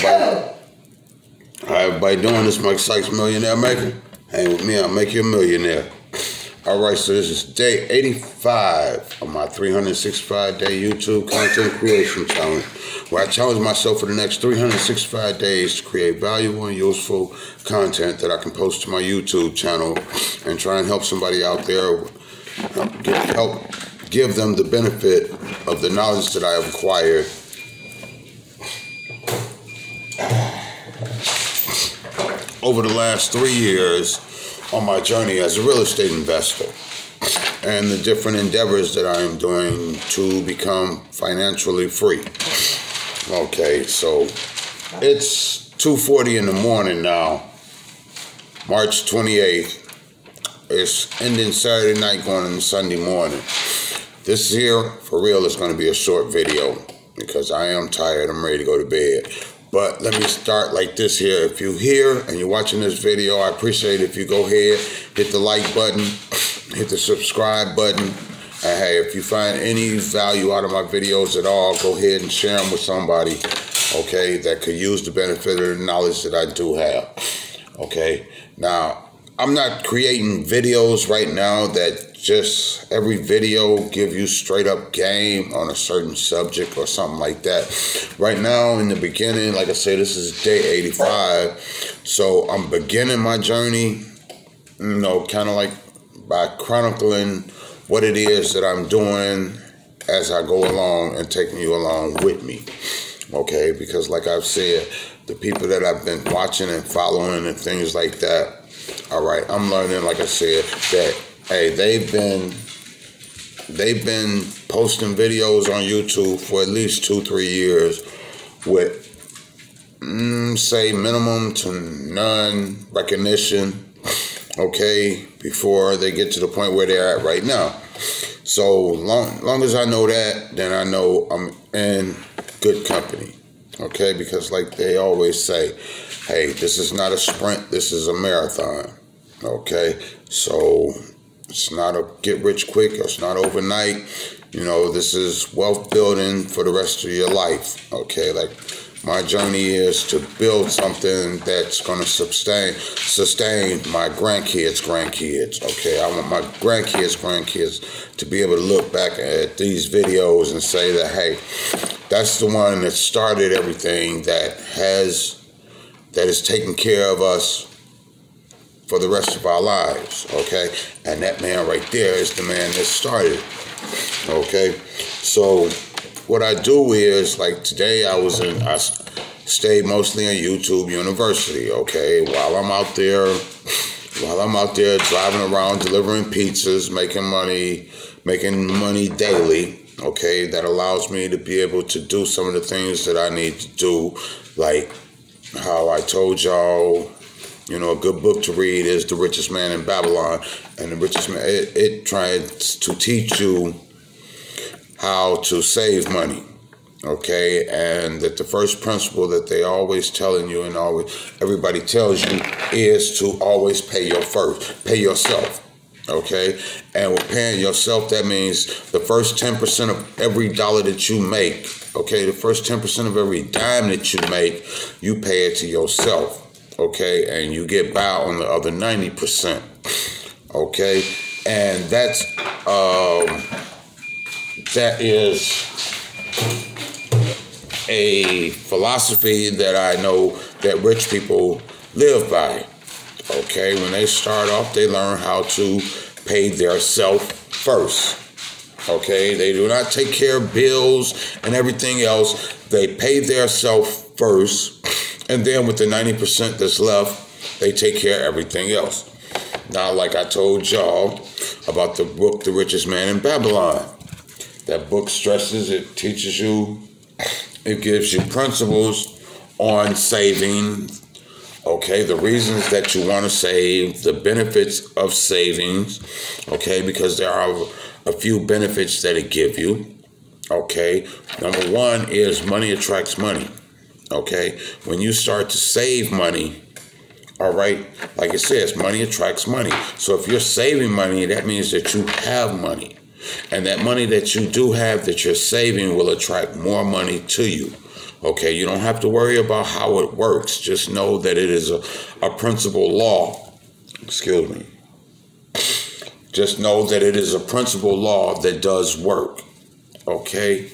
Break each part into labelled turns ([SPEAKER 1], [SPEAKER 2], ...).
[SPEAKER 1] everybody. How everybody doing? This is Mike Sykes, Millionaire Maker. Hang with me, I'll make you a millionaire. Alright, so this is day 85 of my 365-day YouTube content creation challenge, where I challenge myself for the next 365 days to create valuable and useful content that I can post to my YouTube channel and try and help somebody out there, help give them the benefit of the knowledge that I have acquired over the last 3 years on my journey as a real estate investor and the different endeavors that I am doing to become financially free. Okay, so it's 2:40 in the morning now, March 28th. It's ending Saturday night, going into Sunday morning. This here, for real, is going to be a short video because I am tired. I'm ready to go to bed. But let me start like this here. If you're here and you're watching this video, I appreciate it if you go ahead, hit the like button, hit the subscribe button. And hey, if you find any value out of my videos at all, go ahead and share them with somebody, okay, that could use the benefit of the knowledge that I do have. Okay, now, I'm not creating videos right now that just every video give you straight up game on a certain subject or something like that. Right now, in the beginning, like I say, this is day 85. So I'm beginning my journey, you know, kind of like by chronicling what it is that I'm doing as I go along and taking you along with me. Okay, because like I've said, the people that I've been watching and following and things like that, all right, I'm learning, like I said, that, hey, they've been posting videos on YouTube for at least 2-3 years with, say, minimum to none recognition, okay, before they get to the point where they're at right now. So long as I know that, then I know I'm in good company, okay, because like they always say, hey, this is not a sprint, this is a marathon, okay? So it's not a get rich quick, it's not overnight. You know, this is wealth building for the rest of your life, okay? Like my journey is to build something that's going to sustain my grandkids, okay? I want my grandkids to be able to look back at these videos and say that, hey, that's the one that started everything that is taking care of us for the rest of our lives, okay? And that man right there is the man that started, okay? So what I do is, like today I stayed mostly in YouTube University, okay? While I'm out there driving around, delivering pizzas, making money daily, okay? That allows me to be able to do some of the things that I need to do, like how I told y'all, you know, a good book to read is The Richest Man in Babylon. And The Richest Man, it tries to teach you how to save money, okay? And that the first principle that they always telling you and everybody tells you is to always pay yourself, okay? And with paying yourself, that means the first 10% of every dollar that you make, okay, the first 10% of every dime that you make, you pay it to yourself, okay, and you get by on the other 90%, okay, and that is a philosophy that I know that rich people live by, okay. When they start off, they learn how to pay their self first, okay. They do not take care of bills and everything else. They pay their self first. And then with the 90% that's left, they take care of everything else. Now, like I told y'all about the book, The Richest Man in Babylon. That book stresses, it teaches you, it gives you principles on saving, okay, the reasons that you want to save, the benefits of savings, okay, because there are a few benefits that it gives you, okay. Number one is money attracts money. Okay, when you start to save money, all right, like it says, money attracts money. So if you're saving money, that means that you have money. And that money that you do have that you're saving will attract more money to you. Okay, you don't have to worry about how it works. Just know that it is a principal law. Excuse me. Just know that it is a principal law that does work. Okay?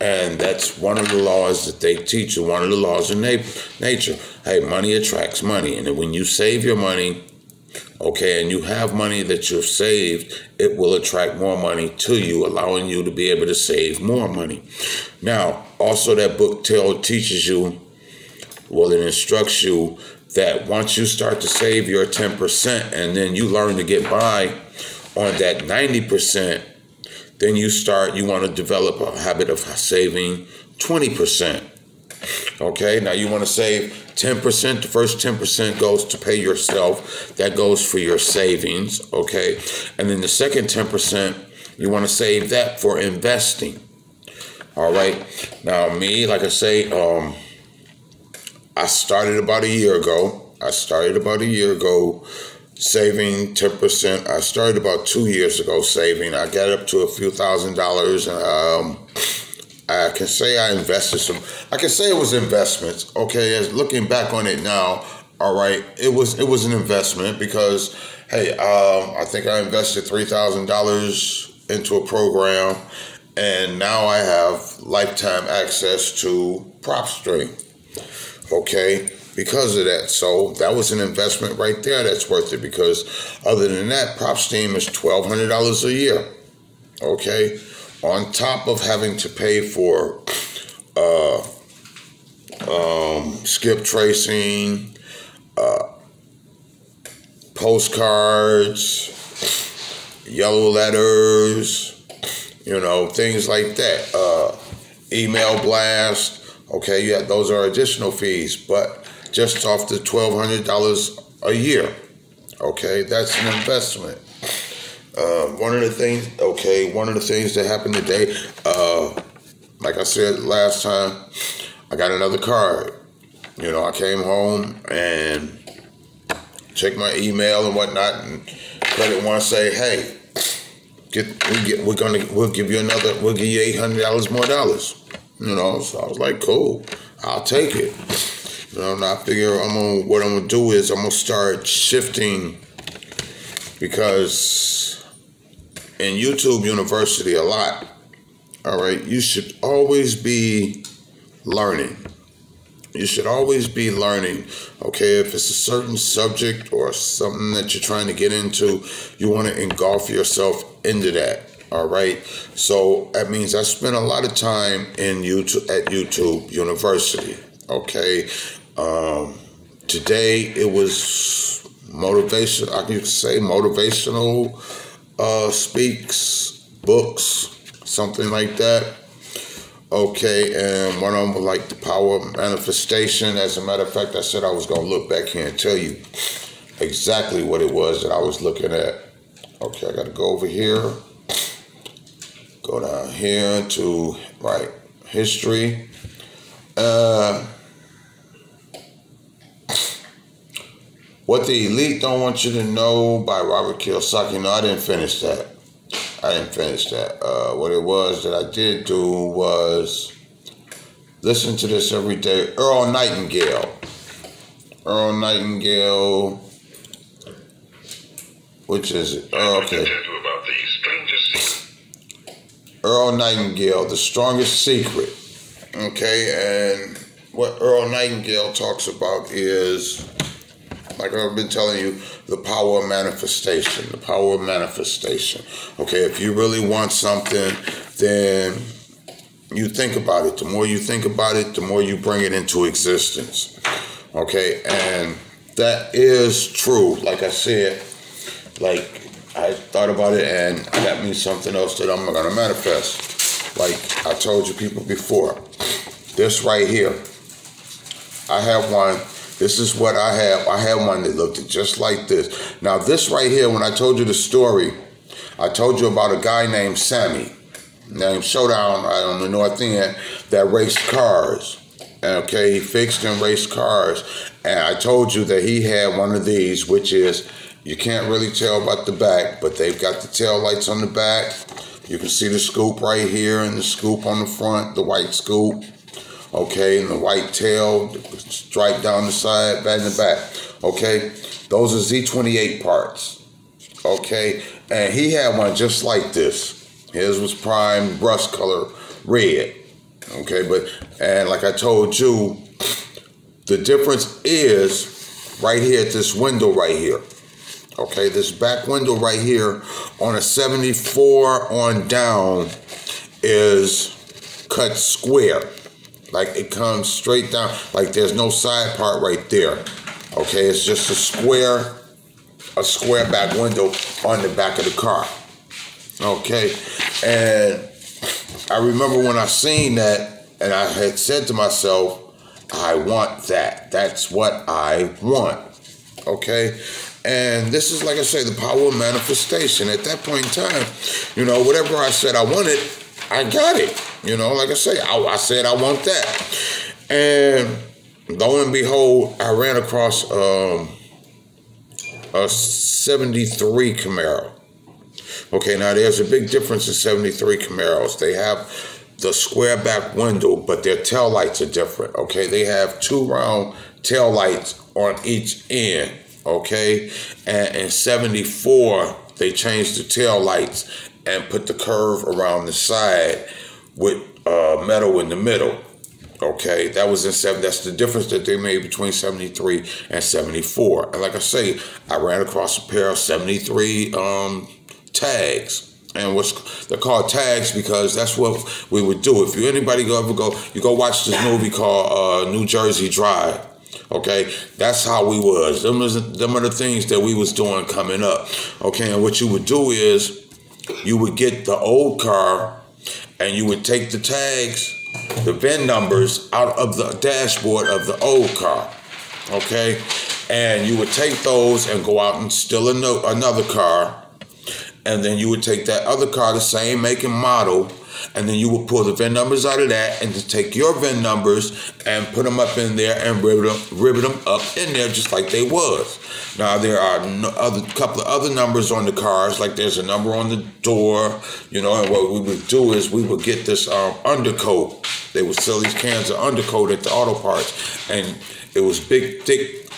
[SPEAKER 1] And that's one of the laws that they teach you, one of the laws of nature. Hey, money attracts money. And when you save your money, okay, and you have money that you've saved, it will attract more money to you, allowing you to be able to save more money. Now, also that book teaches you, well, it instructs you that once you start to save your 10% and then you learn to get by on that 90%, then you want to develop a habit of saving 20%. Okay, now you want to save 10%. The first 10% goes to pay yourself. That goes for your savings, okay? And then the second 10%, you want to save that for investing. All right. Now me, like I say, I started about a year ago. Saving 10%. I started about 2 years ago saving. I got up to a few $1,000s. I can say I invested some. I can say it was investments. Okay, as looking back on it now, all right, it was an investment because, hey, I think I invested $3,000 into a program, and now I have lifetime access to PropStream. Okay. Because of that. So that was an investment right there that's worth it, because other than that, PropStream is $1,200 a year. Okay. On top of having to pay for skip tracing, postcards, yellow letters, things like that. Email blast. Okay, yeah, those are additional fees, but just off the $1,200 a year. Okay, that's an investment. One of the things that happened today, like I said last time, I got another card. I came home and checked my email and whatnot, and Credit One say, hey, we'll give you $800 more dollars. So I was like, cool, I'll take it. And I figure what I'm gonna do is I'm gonna start shifting, because in YouTube University a lot, all right, you should always be learning. You should always be learning, okay? If it's a certain subject or something that you're trying to get into, you want to engulf yourself into that, all right? So that means I spent a lot of time at YouTube University, okay? Today it was motivation. I could say motivational speaks, books, something like that. Okay, and one of them was like the power of manifestation. As a matter of fact, I said I was going to look back here and tell you exactly what it was that I was looking at. Okay, I got to go over here. Go down here to, history. What the Elite Don't Want You to Know by Robert Kiyosaki. No, I didn't finish that. What it was that I did do was listen to this every day. Earl Nightingale. Which is it? Oh, okay. Earl Nightingale, The Strongest Secret. Okay, and what Earl Nightingale talks about is, like I've been telling you, the power of manifestation. Okay, if you really want something, then you think about it. The more you think about it, the more you bring it into existence. Okay, and that is true. Like I said, I thought about it and I got me something else that I'm going to manifest. Like I told you people before, this right here, I have one. This is what I have. I had one that looked just like this. Now this right here, when I told you the story, I told you about a guy named Sammy, named Showdown on the North End, that raced cars. Okay, he fixed and raced cars. And I told you that he had one of these, which is You can't really tell about the back, but they've got the tail lights on the back. You can see the scoop right here and the scoop on the front, the white scoop. Okay, and the white tail, the stripe down the side, back in the back. Okay, those are Z28 parts. Okay, and he had one just like this. His was prime rust color red. Okay, and like I told you, the difference is right here at this window right here. Okay, this back window right here on a 74 on down is cut square. Like it comes straight down, like there's no side part right there. Okay, it's just a square back window on the back of the car. Okay, and I remember when I seen that, and I had said to myself, I want that. That's what I want. Okay, and this is, like I say, the power of manifestation. At that point in time, you know, whatever I said I wanted, I got it. You know, like I say, I said I want that. And lo and behold, I ran across a 73 Camaro. Okay, now there's a big difference in 73 Camaros. They have the square back window, but their tail lights are different. Okay, they have 2 round tail lights on each end. Okay, and in 74, they changed the tail lights and put the curve around the side with metal in the middle. Okay, that was in 7. That's the difference that they made between 73 and 74. And like I say, I ran across a pair of 73 tags. And they're called tags because that's what we would do. If anybody you go watch this movie called New Jersey Drive. Okay, that's how we was. Them are the things that we was doing coming up. Okay, and what you would do is you would get the old car and you would take the tags, the VIN numbers out of the dashboard of the old car. Okay, and you would take those and go out and steal another car. And then you would take that other car, the same make and model, and then you would pull the VIN numbers out of that and just take your VIN numbers and put them up in there and rivet them up in there just like they was. Now, there are couple of other numbers on the cars, like there's a number on the door, you know, and what we would do is we would get this undercoat. They would sell these cans of undercoat at the auto parts, and it was big, thick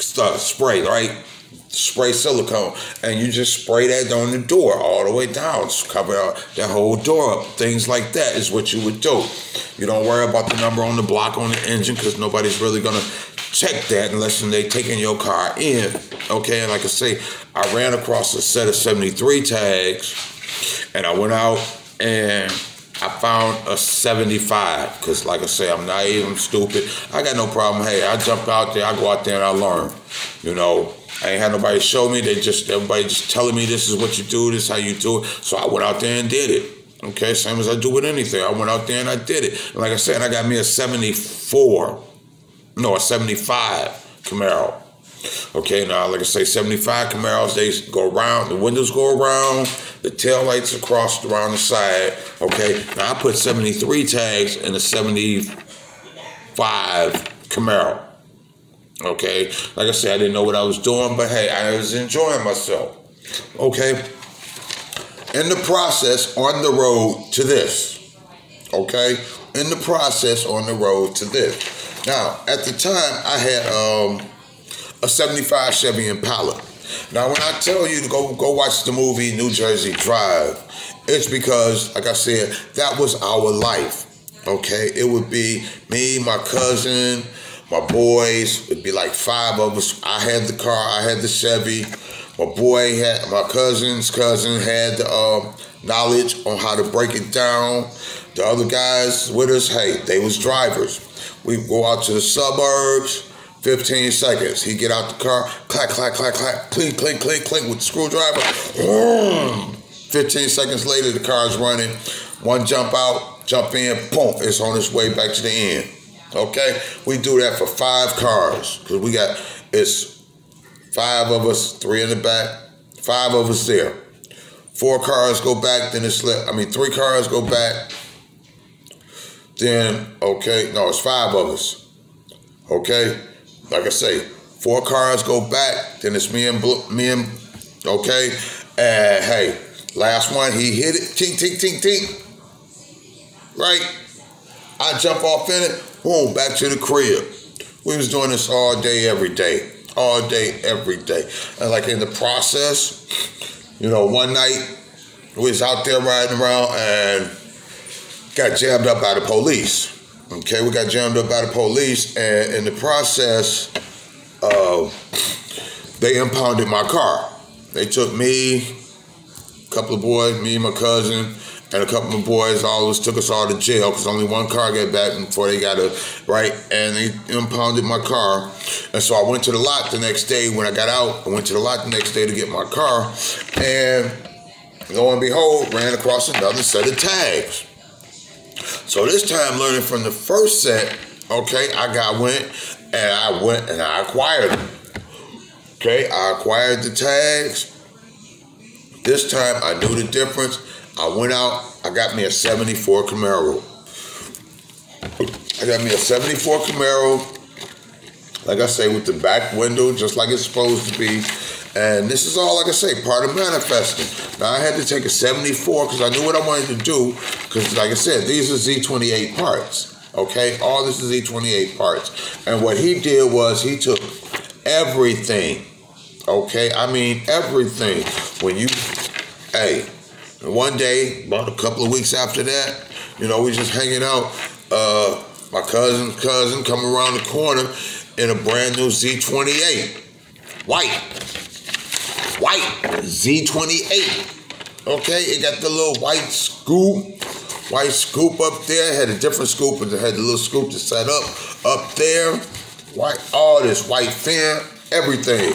[SPEAKER 1] stuff, spray, right? Spray silicone, and you just spray that on the door all the way down, cover that whole door up. Things like that is what you would do. You don't worry about the number on the block on the engine because nobody's really gonna check that unless they taking your car in. Okay, and like I say, I ran across a set of 73 tags, and I went out and I found a 75 because, like I say, I'm naive, I'm stupid. I got no problem. Hey, I jump out there, I go out there and I learn. You know, I ain't had nobody show me. Everybody just telling me this is what you do, this is how you do it. So I went out there and did it. Okay, same as I do with anything. I went out there and I did it. And like I said, I got me a 75 Camaro. Okay, now, like I say, 75 Camaros, they go around, the windows go around, the tail lights are crossed around the side. Okay, now I put 73 tags in a 75 Camaro. Okay, like I said, I didn't know what I was doing, but hey, I was enjoying myself. Okay, in the process on the road to this. Okay, in the process on the road to this. Now, at the time, I had a 75 Chevy Impala. Now, when I tell you to go watch the movie New Jersey Drive, it's because, like I said, that was our life. Okay, it would be me, my cousin, my boys. It'd be like 5 of us. I had the car, I had the Chevy. My cousin's cousin had the knowledge on how to break it down. The other guys with us, hey, they was drivers. We'd go out to the suburbs, 15 seconds. He'd get out the car, clack, clack, clack, clack, clink, clink, clink, clink with the screwdriver. 15 seconds later, the car's running. One jump out, jump in, boom, it's on its way back to the end. Okay, we do that for 5 cars because it's 5 of us, 3 in the back, 5 of us there. 4 cars go back, then 3 cars go back. Then, okay, no, it's 5 of us. Okay, like I say, 4 cars go back, then it's me and okay? And hey, last one, he hit it, tink, tink, tink, tink. Right? I jump off in it, boom, back to the crib. We was doing this all day, every day. All day, every day. And like in the process, one night, we was out there riding around and got jammed up by the police. Okay, we got jammed up by the police, and in the process, they impounded my car. They took me, a couple of boys, me and my cousin, and a couple of boys, took us all to jail because only one car got back before they got right, and they impounded my car. And so I went to the lot the next day when I got out. I went to the lot the next day to get my car, and lo and behold, ran across another set of tags. So this time, learning from the first set, okay, I went and I acquired them. Okay, I acquired the tags. This time, I knew the difference. I went out, I got me a 74 Camaro. I got me a 74 Camaro, like I say, with the back window, just like it's supposed to be. And this is all, like I say, part of manifesting. Now, I had to take a 74 because I knew what I wanted to do. Because, like I said, these are Z28 parts. Okay? All this is Z28 parts. And what he did was he took everything. Okay? I mean, everything. One day, about a couple of weeks after that, we just hanging out. My cousin come around the corner in a brand new Z28. White Z28. Okay, it got the little white scoop up there. It had a different scoop, but it had the little scoop to set up there. White, all this white fan, everything.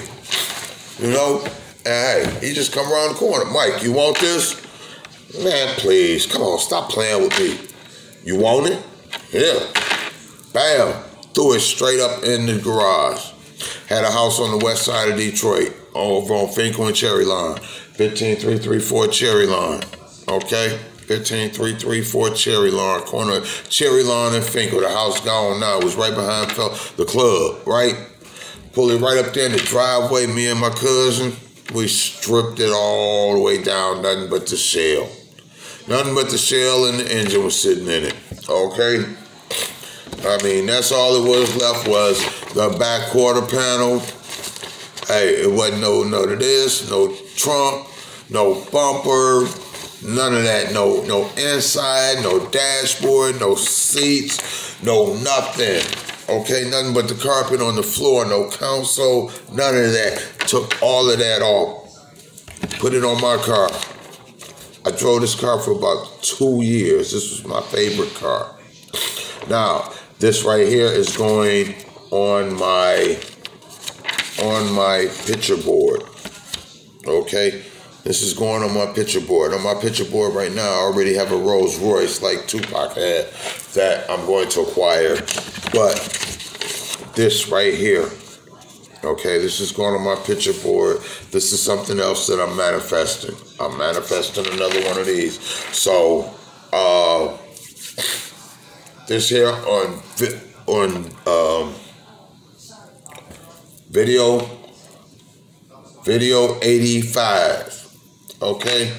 [SPEAKER 1] And hey, he just come around the corner. Mike, you want this? Man, please, come on, stop playing with me. You want it? Yeah. Bam. Threw it straight up in the garage. Had a house on the west side of Detroit, over on Finkel and Cherry Line. 15334 Cherry Line. Okay? 15334 Cherry Line. Corner Cherry Line and Finkel. The house gone now. It was right behind the club, right? Pulled it right up there in the driveway, me and my cousin. We stripped it all the way down, nothing but the shell. Nothing but the shell, and the engine was sitting in it. Okay? I mean, that's all it was left was the back quarter panel. Hey, it wasn't none of this, no trunk, no bumper, none of that. No inside, no dashboard, no seats, no nothing. Okay, nothing but the carpet on the floor, no console, none of that. Took all of that off, put it on my car. I drove this car for about 2 years. This was my favorite car. Now, this right here is going on my picture board. Okay? This is going on my picture board. On my picture board right now, I already have a Rolls Royce like Tupac had that I'm going to acquire. But this right here, okay, this is going on my picture board. This is something else that I'm manifesting. I'm manifesting another one of these. So, this here on video 85. Okay,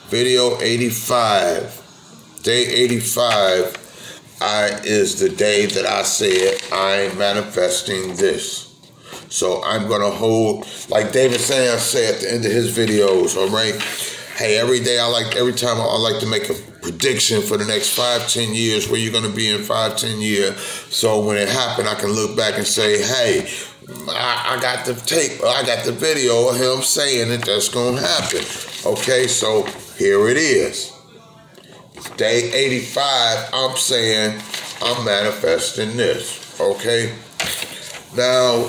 [SPEAKER 1] video 85, day 85 is the day that I said I'm manifesting this. So I'm going to hold, like David Sands said at the end of his videos, all right? Hey, every time I like to make a prediction for the next 5-10 years, where you're going to be in 5-10 years. So when it happened, I can look back and say, hey, I got the tape, I got the video of him saying that that's going to happen. Okay, so here it is. Day 85, I'm saying I'm manifesting this. Okay. Now,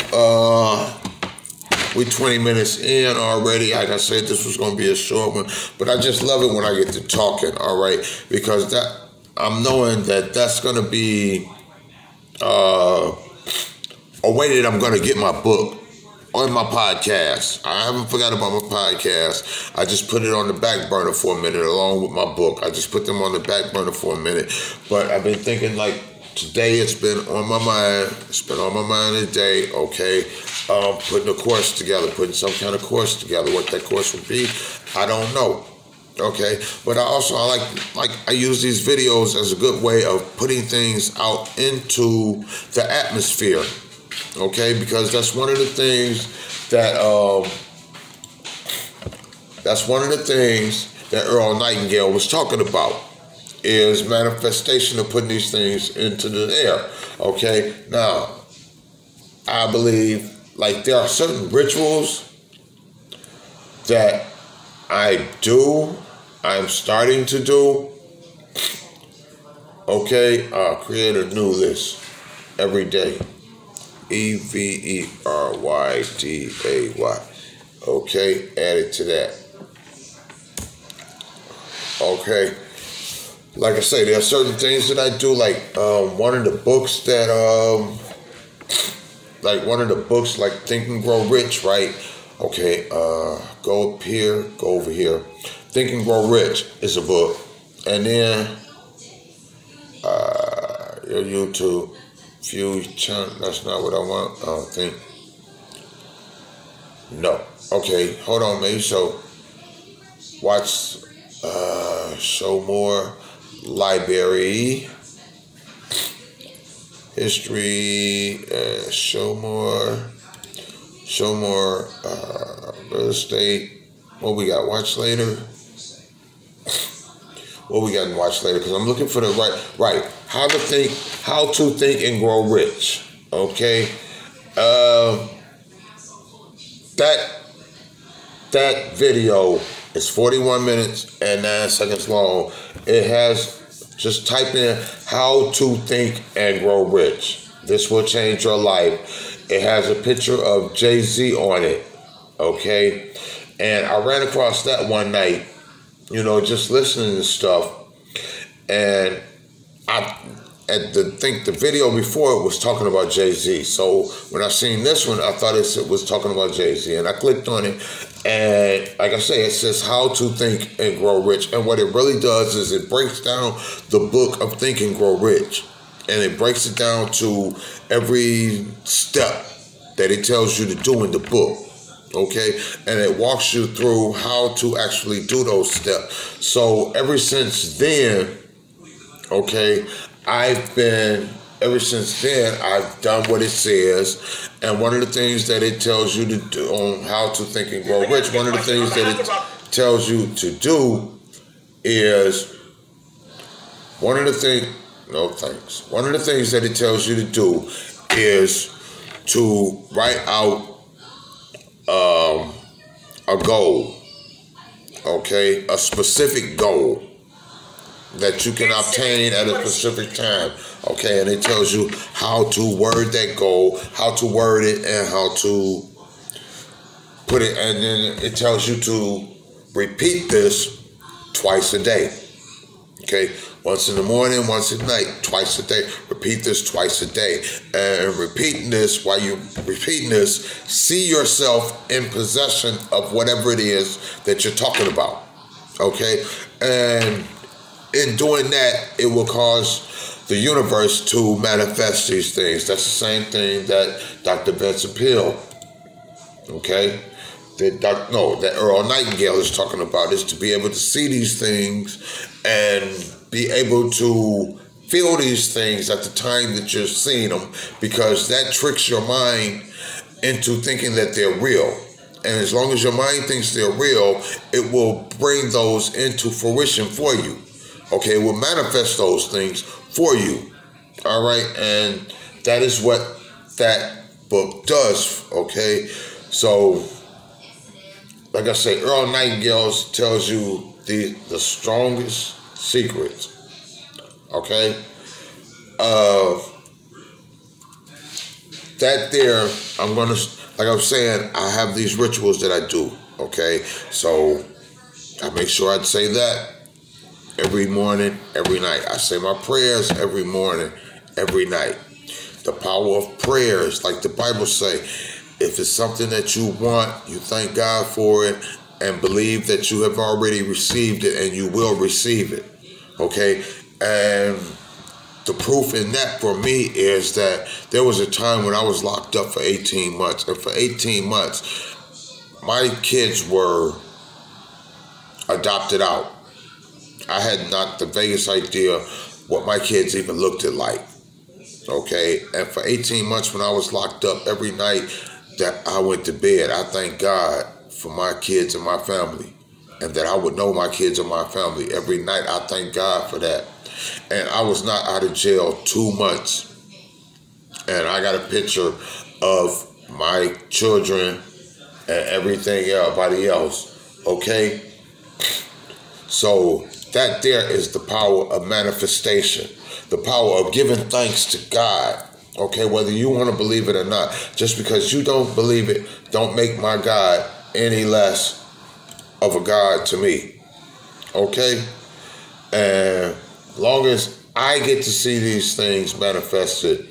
[SPEAKER 1] we're 20 minutes in already. Like I said, this was going to be a short one, but I just love it when I get to talking, all right? Because that I'm knowing that that's going to be a way that I'm going to get my book on my podcast. I haven't forgot about my podcast. I just put it on the back burner for a minute along with my book. I just put them on the back burner for a minute. But I've been thinking, like, today it's been on my mind. It's been on my mind today, okay? Putting a course together, putting some kind of course together. What that course would be, I don't know, okay? But I use these videos as a good way of putting things out into the atmosphere, okay? Because that's one of the things that Earl Nightingale was talking about, is manifestation of putting these things into the air, okay? Now, I believe, like, there are certain rituals that I'm starting to do, okay? Create a new list every day. EVERYDAY. Okay, add it to that. Okay. Like I say, there are certain things that I do, like one of the books like Think and Grow Rich, right? Okay, go up here, go over here. Think and Grow Rich is a book. And then your YouTube future, that's not what I want, I don't think. No. Okay, hold on, maybe so. Watch, show more. Library, history, show more, real estate. What we got? Watch later. What we got in watch later? Because I'm looking for the right. How to think and grow rich. Okay. That video is 41 minutes and 9 seconds long. It has, just type in how to think and grow rich. This will change your life. It has a picture of Jay-Z on it, okay? And I ran across that one night, just listening to stuff. And the video before it was talking about Jay-Z. So when I seen this one, I thought it was talking about Jay-Z. And I clicked on it. And like I say, it says how to think and grow rich. And what it really does is it breaks down the book of Think and Grow Rich. And it breaks it down to every step that it tells you to do in the book. Okay? And it walks you through how to actually do those steps. So ever since then, okay, I've done what it says, and one of the things that it tells you to do on how to think and grow rich, one of the things that it tells you to do is, one of the things that it tells you to do is to write out a goal, okay, a specific goal that you can obtain at a specific time, okay? And it tells you how to word that goal, how to word it, and how to put it, and then it tells you to repeat this twice a day, okay? Once in the morning, once at night, twice a day. Repeat this twice a day. And while you're repeating this, see yourself in possession of whatever it is that you're talking about, okay? And in doing that, it will cause the universe to manifest these things. That's the same thing that Dr. Vincent Peale, okay, that Earl Nightingale is talking about, is to be able to see these things and be able to feel these things at the time that you're seeing them, because that tricks your mind into thinking that they're real. And as long as your mind thinks they're real, it will bring those into fruition for you. Okay, it will manifest those things for you. All right, and that is what that book does. Okay, so like I say, Earl Nightingale tells you the strongest secrets. Okay, that there, like I'm saying, I have these rituals that I do. Okay, so I make sure I say that every morning, every night. I say my prayers every morning, every night. The power of prayers, like the Bible say, if it's something that you want, you thank God for it and believe that you have already received it and you will receive it. Okay? And the proof in that for me is that there was a time when I was locked up for 18 months. And for 18 months, my kids were adopted out. I had not the vaguest idea what my kids even looked like. Okay? And for 18 months when I was locked up, every night that I went to bed, I thank God for my kids and my family. And that I would know my kids and my family. Every night, I thank God for that. And I was not out of jail 2 months. And I got a picture of my children and everybody else. Okay? So that there is the power of manifestation. The power of giving thanks to God. Okay? Whether you want to believe it or not. Just because you don't believe it, don't make my God any less of a God to me. Okay? And long as I get to see these things manifested,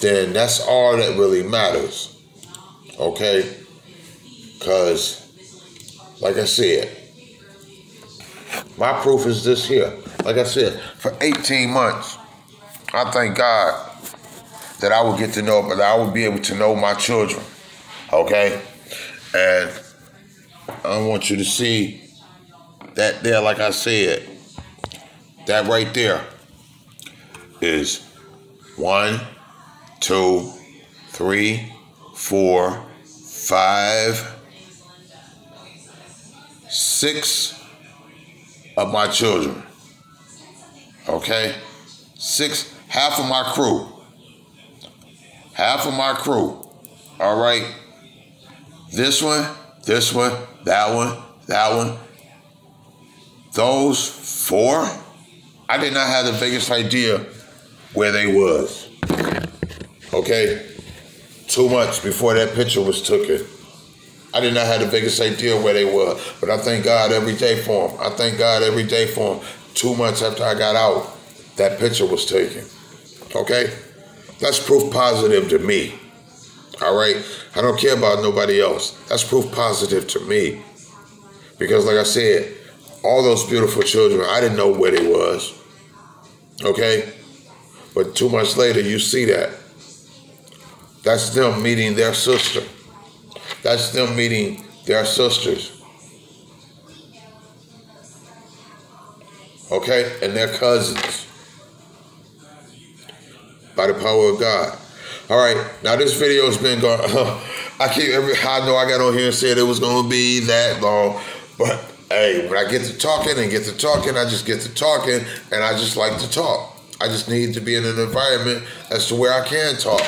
[SPEAKER 1] then that's all that really matters. Okay? Because, like I said, my proof is this here. Like I said, for 18 months, I thank God that I would get to know, but I would be able to know my children. Okay? And I want you to see that there, like I said, that right there is 1, 2, 3, 4, 5, 6 of my children. Okay? 6, half of my crew. Half of my crew. All right? This one, that one. Those 4, I did not have the biggest idea where they was. Okay? 2 months before that picture was taken, I did not have the biggest idea where they were. But I thank God every day for them. I thank God every day for them. 2 months after I got out, that picture was taken. Okay? That's proof positive to me. All right? I don't care about nobody else. That's proof positive to me. Because like I said, all those beautiful children, I didn't know where they was. Okay? But 2 months later, you see that. That's them meeting their sister. That's them meeting their sisters. Okay? And their cousins. By the power of God. All right, now this video has been going. I know I got on here and said it was going to be that long, but hey, when I get to talking, I just get to talking, and I just like to talk. I just need to be in an environment as to where I can talk,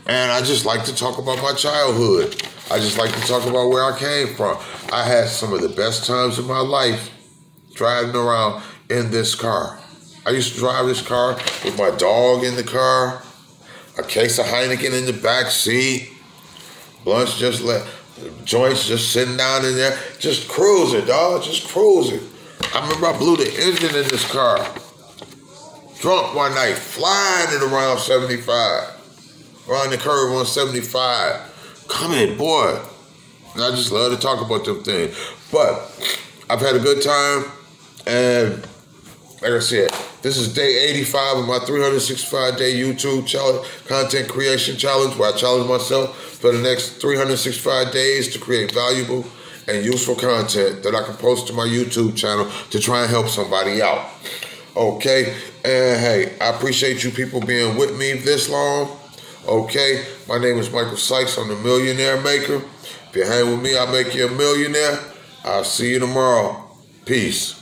[SPEAKER 1] and I just like to talk about my childhood. I just like to talk about where I came from. I had some of the best times of my life driving around in this car. I used to drive this car with my dog in the car. A case of Heineken in the back seat. Blunts joints just sitting down in there. Just cruising, dog. Just cruising. I remember I blew the engine in this car. Drunk one night, flying it around 75. Around the curve on 75. Come in, boy. And I just love to talk about them things. But I've had a good time. And like I said, this is day 85 of my 365-day YouTube content creation challenge, where I challenge myself for the next 365 days to create valuable and useful content that I can post to my YouTube channel to try and help somebody out. Okay? And hey, I appreciate you people being with me this long. Okay? My name is Michael Sykes. I'm the Millionaire Maker. If you hang with me, I'll make you a millionaire. I'll see you tomorrow. Peace.